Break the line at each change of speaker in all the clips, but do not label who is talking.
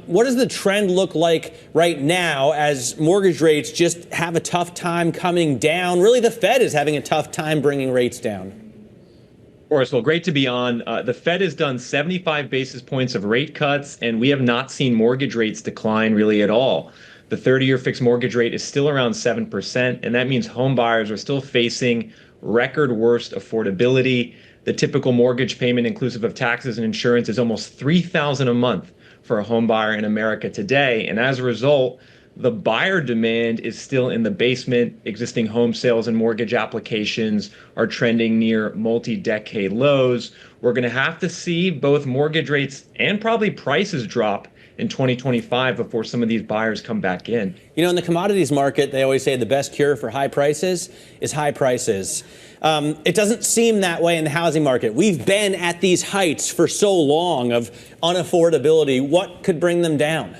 What does the trend look like right now as mortgage rates just have a tough time coming down? Really, the Fed is having a tough time bringing rates down.
Well, great to be on. The Fed has done 75 basis points of rate cuts, and we have not seen mortgage rates decline really at all. The 30-year fixed mortgage rate is still around 7%, and that means home buyers are still facing record worst affordability. The typical mortgage payment, inclusive of taxes and insurance, is almost $3,000 a month for a home buyer in America today. And as a result, the buyer demand is still in the basement. Existing home sales and mortgage applications are trending near multi-decade lows. We're going to have to see both mortgage rates and probably prices drop in 2025 before some of these buyers come back in.
You know, in the commodities market, they always say the best cure for high prices is high prices. It doesn't seem that way in the housing market. We've been at these heights for so long of unaffordability. What could bring them down?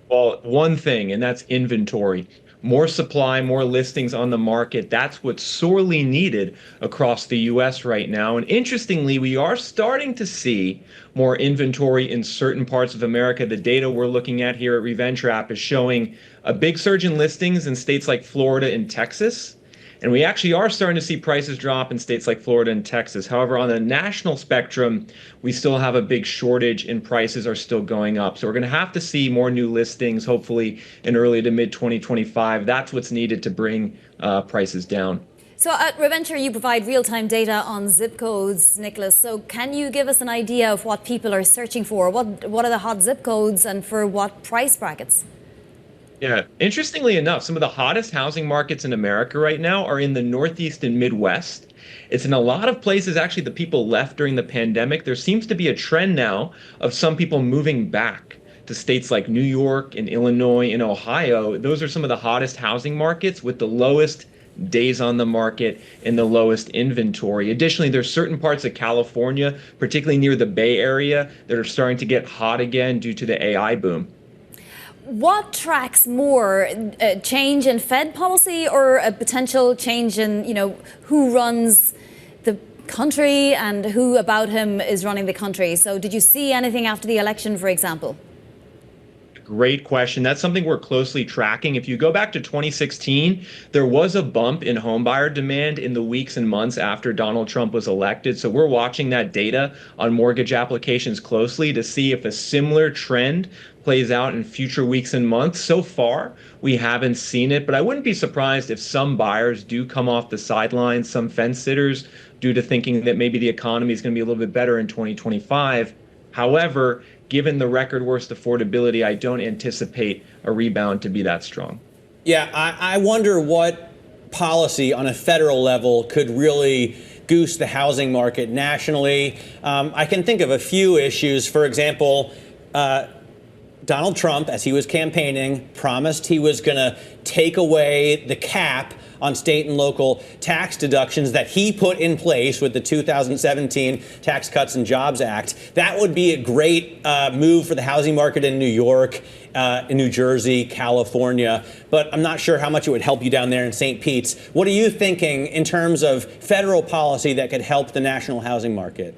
Well, one thing, and that's inventory. More supply, more listings on the market. That's what's sorely needed across the U.S. right now. And interestingly, we are starting to see more inventory in certain parts of America. The data we're looking at here at Reventure App is showing a big surge in listings in states like Florida and Texas. And we actually are starting to see prices drop in states like Florida and Texas. However, on the national spectrum, we still have a big shortage and prices are still going up. So we're going to have to see more new listings, hopefully in early to mid 2025. That's what's needed to bring prices down.
So at Reventure, you provide real-time data on zip codes, Nicholas. So can you give us an idea of what people are searching for? What are the hot zip codes and for what price brackets?
Yeah, interestingly enough, some of the hottest housing markets in America right now are in the Northeast and Midwest. It's in a lot of places, actually, the people left during the pandemic. There seems to be a trend now of some people moving back to states like New York and Illinois and Ohio. Those are some of the hottest housing markets with the lowest days on the market and the lowest inventory. Additionally, there's certain parts of California, particularly near the Bay Area, that are starting to get hot again due to the AI boom.
What tracks more, a change in Fed policy or a potential change in, who runs the country and who about him is running the country? So did you see anything after the election, for example?
Great question. That's something we're closely tracking. If you go back to 2016, there was a bump in homebuyer demand in the weeks and months after Donald Trump was elected. So we're watching that data on mortgage applications closely to see if a similar trend plays out in future weeks and months. So far, we haven't seen it, but I wouldn't be surprised if some buyers do come off the sidelines, some fence sitters, due to thinking that maybe the economy is going to be a little bit better in 2025. However, given the record worst affordability, I don't anticipate a rebound to be that strong.
Yeah, I wonder what policy on a federal level could really goose the housing market nationally. I can think of a few issues. For example, Donald Trump, as he was campaigning, promised he was going to take away the cap on state and local tax deductions that he put in place with the 2017 Tax Cuts and Jobs Act. That would be a great move for the housing market in New York, in New Jersey, California. But I'm not sure how much it would help you down there in St. Pete's. What are you thinking in terms of federal policy that could help the national housing market?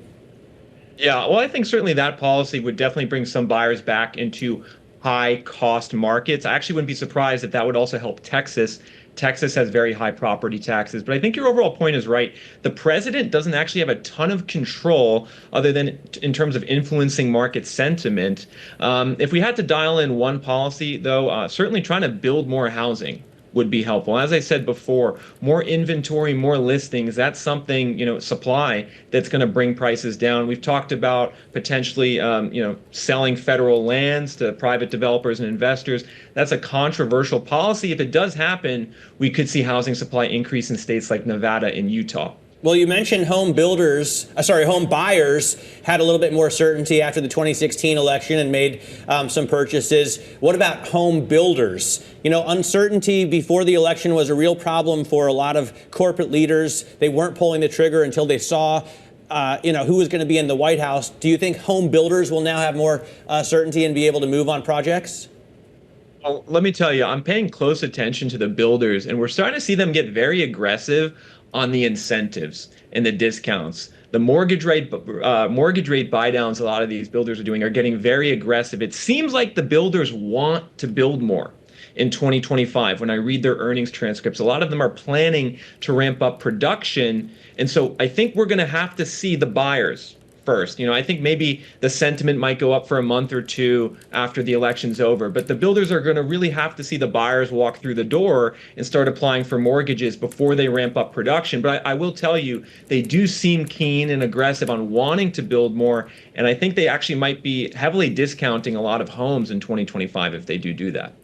Yeah, well, I think certainly that policy would definitely bring some buyers back into high cost markets. I actually wouldn't be surprised if that would also help Texas. Texas has very high property taxes, but I think your overall point is right. The president doesn't actually have a ton of control other than in terms of influencing market sentiment. If we had to dial in one policy, though, certainly trying to build more housing would be helpful. As I said before, more inventory, more listings, that's something, supply that's going to bring prices down. We've talked about potentially, selling federal lands to private developers and investors. That's a controversial policy. If it does happen, we could see housing supply increase in states like Nevada and Utah.
Well, you mentioned home buyers had a little bit more certainty after the 2016 election and made some purchases. What about home builders? Uncertainty before the election was a real problem for a lot of corporate leaders. They weren't pulling the trigger until they saw, who was going to be in the White House. Do you think home builders will now have more certainty and be able to move on projects?
Well, let me tell you, I'm paying close attention to the builders, and we're starting to see them get very aggressive on the incentives and the discounts. The mortgage rate buy downs a lot of these builders are doing are getting very aggressive. It seems like the builders want to build more in 2025. When I read their earnings transcripts, a lot of them are planning to ramp up production. And so I think we're going to have to see the buyers first. I think maybe the sentiment might go up for a month or two after the election's over, but the builders are going to really have to see the buyers walk through the door and start applying for mortgages before they ramp up production. But I will tell you, they do seem keen and aggressive on wanting to build more, and I think they actually might be heavily discounting a lot of homes in 2025 if they do that.